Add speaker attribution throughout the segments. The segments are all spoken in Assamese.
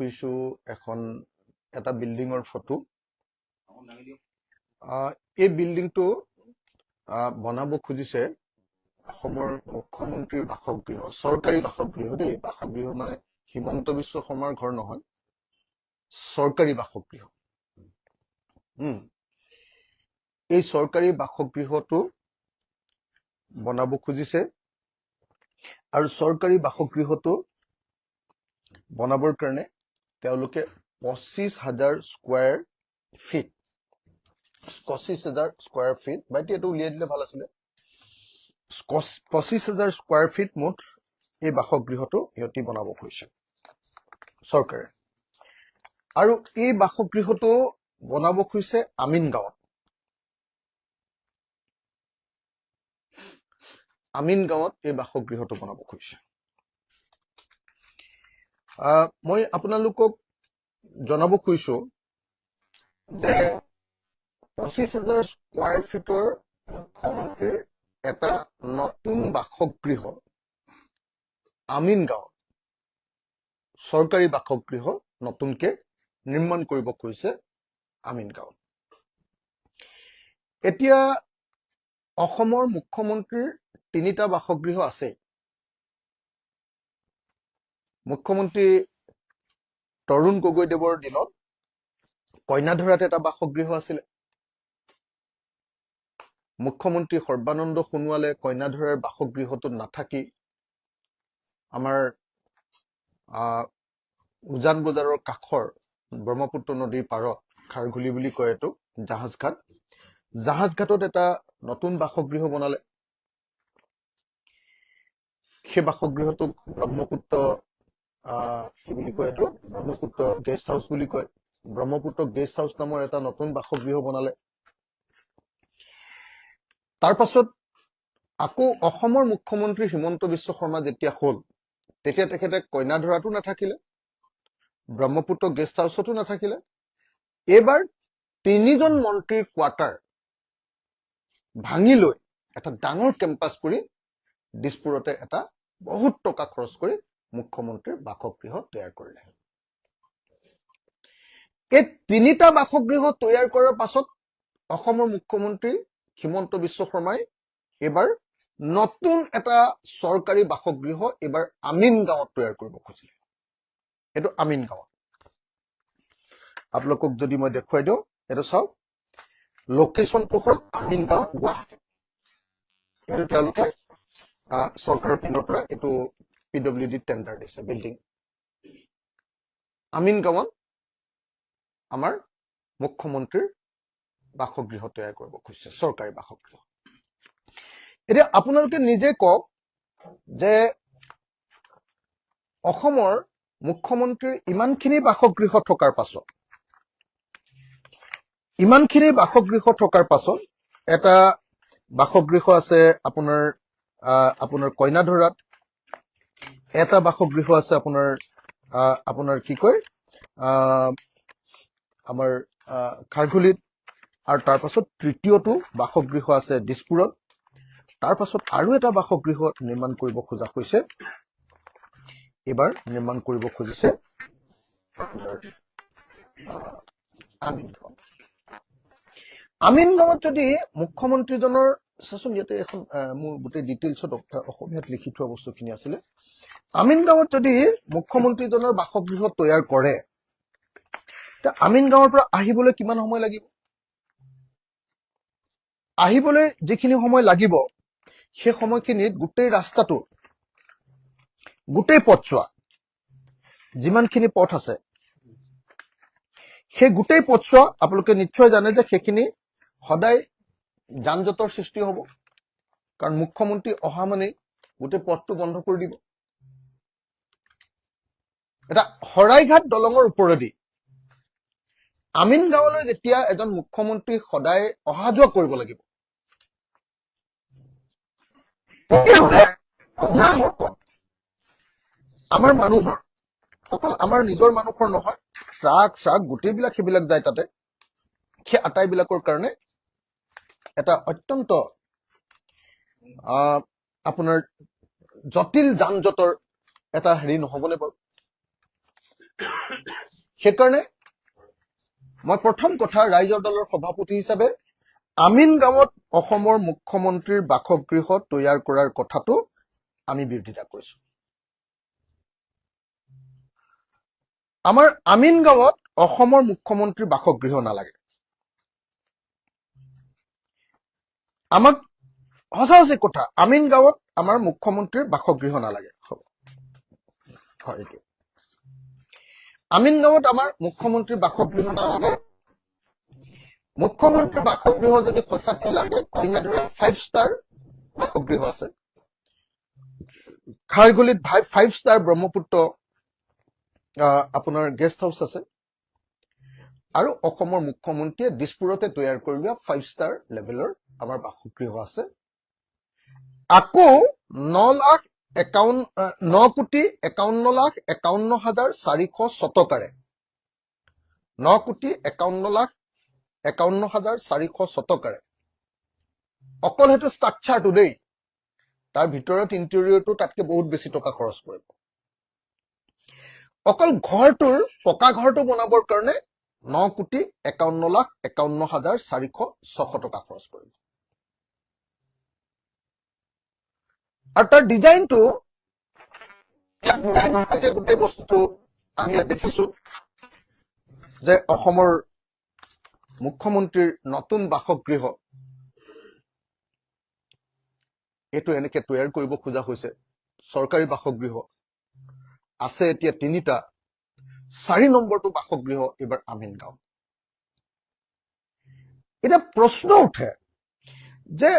Speaker 1: খুজিছো এখন এটা বিল্ডিঙৰ ফটো এই বিল্ডিংটো বনাব খুজিছে অসমৰ মুখ্যমন্ত্ৰীৰ বাসগৃহ চৰকাৰী বাসগৃহ দেই বাসগৃহ মানে হিমন্ত বিশ্ব শৰ্মাৰ ঘৰ নহয় চৰকাৰী বাসগৃহ এই চৰকাৰী বাসগৃহটো বনাব খুজিছে আৰু চৰকাৰী বাসগৃহটো বনাবৰ কাৰণে তেওঁলোকে 25,000 স্কয়াৰ ফিট 25,000 স্কয়াৰ ফিট বাইটি এটো উলিয়াই দিলে ভাল আছিল 25,000 স্কয়াৰ ফিট মুঠ এই বাসগৃহটো ইহতি বনাব খুজিছে চৰকাৰে আৰু এই বাসগৃহটো বনাব খুজিছে আমিন গাঁৱত এই বাসগৃহটো বনাব খুজিছে মই আপোনালোকক জনাব খুজিছো যে 25,000 স্কয়াৰ ফিটৰ এটা নতুন বাসগৃহ আমিন গাঁৱত চৰকাৰী বাসগৃহ নতুনকে নিৰ্মাণ কৰিব খুজিছে আমিন গাঁৱত এতিয়া অসমৰ মুখ্যমন্ত্ৰীৰ তিনিটা বাসগৃহ আছে মুখ্যমন্ত্ৰী তৰুণ গগৈদেৱৰ দিনত কইনাধৰাত এটা বাসগৃহ আছিল মুখ্যমন্ত্ৰী সৰ্বানন্দ সোণোৱালে কইনাধৰাৰ বাসগৃহটোত নাথাকি আমাৰ উজান বজাৰৰ কাষৰ ব্ৰহ্মপুত্ৰ নদীৰ পাৰত খাৰঘুলি বুলি কয় এটো জাহাজঘাটত এটা নতুন বাসগৃহ বনালে সেই বাসগৃহটোক ব্ৰহ্মপুত্ৰ কি বুলি কয় এটো ব্ৰহ্মপুত্ৰ গেষ্ট হাউচ বুলি কয় ব্ৰহ্মপুত্ৰ গেষ্ট হাউচ নামৰ এটা নতুন বাসগৃহ বনালে তাৰ পাছত আকৌ অসমৰ মুখ্যমন্ত্ৰী হিমন্ত বিশ্ব শৰ্মা যেতিয়া হল তেতিয়া তেখেতে কইনাধৰাটো নাথাকিলে ব্ৰহ্মপুত্ৰ গেষ্ট হাউচতো নাথাকিলে এবাৰ তিনিজন মন্ত্ৰীৰ কোৱাৰ্টাৰ ভাঙি লৈ এটা ডাঙৰ কেম্পাছ কৰি দিছপুৰতে এটা বহুত টকা খৰচ কৰি মুখ্যমন্ত্ৰীৰ বাসগৃহ তৈয়াৰ কৰিলে এই তিনিটা বাসগৃহ তৈয়াৰ কৰাৰ পাছত অসমৰ মুখ্যমন্ত্ৰী হিমন্ত বিশ্ব শৰ্মাই এবাৰ নতুন এটা চৰকাৰী বাসগৃহ এবাৰ আমিন গাঁৱত তৈয়াৰ কৰিব খুজিলে এটো আমিন গাঁৱত আপোনালোকক যদি মই দেখুৱাই দিওঁ এটো চাওক লোকেশনটো হ'ল আমিন গাঁও গুৱাহাটী এটো তেওঁলোকে চৰকাৰৰ পিনৰ পৰা এটো পিডব্লিউডি টেণ্ডাৰ দিছে বিল্ডিং আমিন গাঁৱত আমাৰ মুখ্যমন্ত্ৰীৰ বাসগৃহ তৈয়াৰ কৰিব খুজিছে চৰকাৰী বাসগৃহ এতিয়া আপোনালোকে নিজে কওক যে অসমৰ মুখ্যমন্ত্ৰীৰ ইমানখিনি বাসগৃহ থকাৰ পাছত এটা বাসগৃহ আছে আপোনাৰ কইনাধৰাত এটা বাসগৃহ আছে আপোনাৰ কি কয় আমাৰ খাৰঘুলিত আৰু তাৰ পাছত তৃতীয়টো বাসগৃহ আছে দিছপুৰত তাৰ পাছত আৰু এটা বাসগৃহ নিৰ্মাণ কৰিব খোজা হৈছে এবাৰ নিৰ্মাণ কৰিব খুজিছে আমিন গাঁৱত যদি মুখ্যমন্ত্ৰীজনৰ চাচোন ইয়াতে এখন মোৰ গোটেই ডিটেইলছত অসমীয়াত লিখি থোৱা বস্তুখিনি আছিলে আমিন গাঁৱত যদি মুখ্যমন্ত্ৰীজনৰ বাসগৃহ তৈয়াৰ কৰে আমিন গাঁৱৰ পৰা আহিবলৈ কিমান সময় লাগিব আহিবলৈ যিখিনি সময় লাগিব সেই সময়খিনিত গোটেই ৰাস্তাটো গোটেই পথছোৱা যিমানখিনি পথ আছে সেই গোটেই পথছোৱা আপোনালোকে নিশ্চয় জানে যে সেইখিনি সদায় যান-জঁটৰ সৃষ্টি হ'ব কাৰণ মুখ্যমন্ত্ৰী অহা মানে গোটেই পথটো বন্ধ কৰি দিব এটা হৰাইঘাট দলঙৰ ওপৰেদি আমিন গাঁৱলৈ যেতিয়া এজন মুখ্যমন্ত্ৰী সদায় অহা যোৱা কৰিব লাগিব আমাৰ মানুহৰ অকল আমাৰ নিজৰ মানুহৰ নহয় ট্ৰাক গোটেইবিলাক সেইবিলাক যায় তাতে সেই আটাইবিলাকৰ কাৰণে এটা অত্যন্ত আপোনাৰ জটিল যান-জঁটৰ এটা হেৰি নহবনে বাৰু সেইকাৰণে মই প্ৰথম কথা ৰাইজৰ দলৰ সভাপতি হিচাপে আমিন গাঁৱত অসমৰ মুখ্যমন্ত্ৰীৰ বাসগৃহ তৈয়াৰ কৰাৰ কথাটো আমি বিৰোধিতা কৰিছো। আমাৰ আমিন গাঁৱত অসমৰ মুখ্যমন্ত্ৰীৰ বাসগৃহ নালাগে। আমাক সঁচা সঁচি কথা, আমিন গাঁৱত আমাৰ মুখ্যমন্ত্ৰীৰ বাসগৃহ নালাগে। হয়, এইটো আমিন গাঁৱত আমাৰ মুখ্যমন্ত্ৰীৰ বাসগৃহ নালাগে। মুখ্যমন্ত্ৰীৰ বাসগৃহ যদি সঁচাকৈ লাগে, কইনাধৰা 5 ষ্টাৰ বাসগৃহ আছে, খাৰগুলিত 5 ষ্টাৰ ব্ৰহ্মপুত্ৰ আপোনাৰ গেষ্ট হাউচ আছে, আৰু অসমৰ মুখ্যমন্ত্ৰীয়ে দিছপুৰতে তৈয়াৰ কৰি দিয়া 5 ষ্টাৰ লেভেলৰ আমাৰ বাসগৃহ আছে। আকৌ 9,51,400 টকাৰে 9,51,400 টকাৰে অকল সেইটো ষ্ট্ৰাকচাৰটো দেই, তাৰ ভিতৰত ইণ্টেৰিয়ৰটো তাতকে বহুত বেছি টকা খৰচ কৰিব। অকল ঘৰটোৰ পকা ঘৰটো বনাবৰ কাৰণে 9,51,51,406 টকা খৰচ কৰিব। আৰু তাৰ ডিজাইনটো গোটেই বস্তুটো আমি দেখিছো যে অসমৰ মুখ্যমন্ত্ৰীৰ নতুন বাসগৃহ এইটো এনেকে তৈয়াৰ কৰিব খোজা হৈছে। চৰকাৰী বাসগৃহ আছে এতিয়া 3টা, 4 নম্বৰটো বাসগৃহ এইবাৰ আমিন গাঁও। এটা প্ৰশ্ন উঠে যে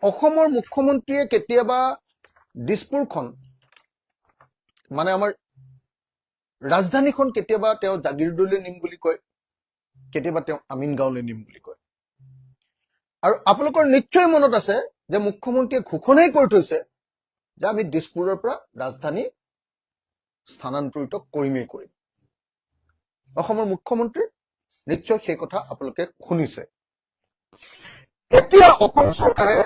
Speaker 1: অসমৰ মুখ্যমন্ত্ৰীয়ে কেতিয়াবা দিছপুৰখন মানে আমাৰ ৰাজধানীখন কেতিয়াবা তেওঁ জাগিৰোডলৈ নিম বুলি কয়, কেতিয়াবা তেওঁ আমিন গাঁৱলৈ নিম বুলি কয়। আৰু আপোনালোকৰ নিশ্চয় মনত আছে যে মুখ্যমন্ত্ৰীয়ে ঘোষণাই কৰি থৈছে যে আমি দিছপুৰৰ পৰা ৰাজধানী স্থানান্তৰিত কৰিমেই কৰিম। অসমৰ মুখ্যমন্ত্ৰী নিশ্চয় সেই কথা আপোনালোকে শুনিছে। এতিয়া অসম চৰকাৰে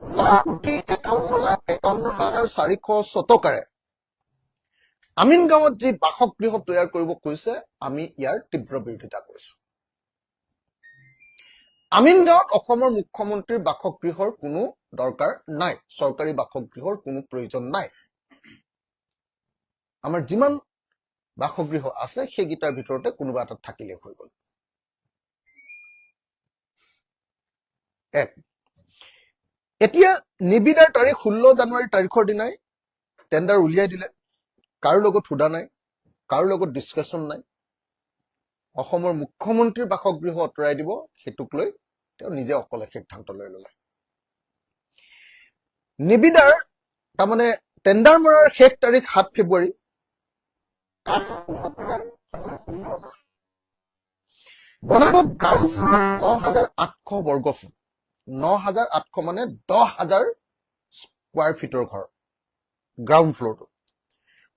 Speaker 1: 9,51,51,400 টকাৰে আমিন গাঁৱত যি বাসগৃহ তৈয়াৰ কৰিব কৈছে, আমি ইয়াৰ তীব্ৰ বিৰোধিতা কৰিছো। আমিন গাঁৱত অসমৰ মুখ্যমন্ত্ৰীৰ বাসগৃহৰ কোনো দৰকাৰ নাই, চৰকাৰী বাসগৃহৰ কোনো প্ৰয়োজন নাই। আমাৰ যিমান বাসগৃহ আছে সেইকেইটাৰ ভিতৰতে কোনোবা এটাত থাকিলে হৈ গ'ল। এতিয়া নিবিদাৰ তাৰিখ 16 জানুৱাৰী তাৰিখৰ দিনাই টেণ্ডাৰ উলিয়াই দিলে, কাৰো লগত সোধা নাই, কাৰো লগত ডিছকাশ্যন নাই। অসমৰ মুখ্যমন্ত্ৰীৰ বাসগৃহ আঁতৰাই দিব, সেইটোক লৈ তেওঁ নিজে অকলে সিদ্ধান্ত লৈ ললে। নিবিদাৰ তাৰমানে টেণ্ডাৰ মৰাৰ শেষ তাৰিখ 7 ফেব্ৰুৱাৰী। বনাব 9,800 বৰ্গ ফুট, 9,800 মানে 10,000 স্কোৱাৰ ফিটৰ ঘৰ। গ্ৰাউণ্ড ফ্লৰটো,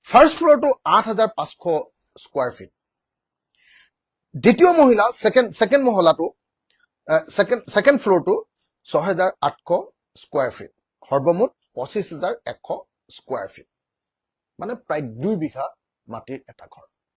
Speaker 1: ফাৰ্ষ্ট ফ্লৰটো 8,500 স্কোৱাৰ ফিট। দ্বিতীয় মহলা ছেকেণ্ড মহলাটো ছেকেণ্ড ফ্লৰটো 6,800 স্কোৱাৰ ফিট, সৰ্বমুঠ 25,100 স্কোৱাৰ ফিট, মানে প্ৰায় 2 বিঘা মাটিৰ এটা ঘৰ।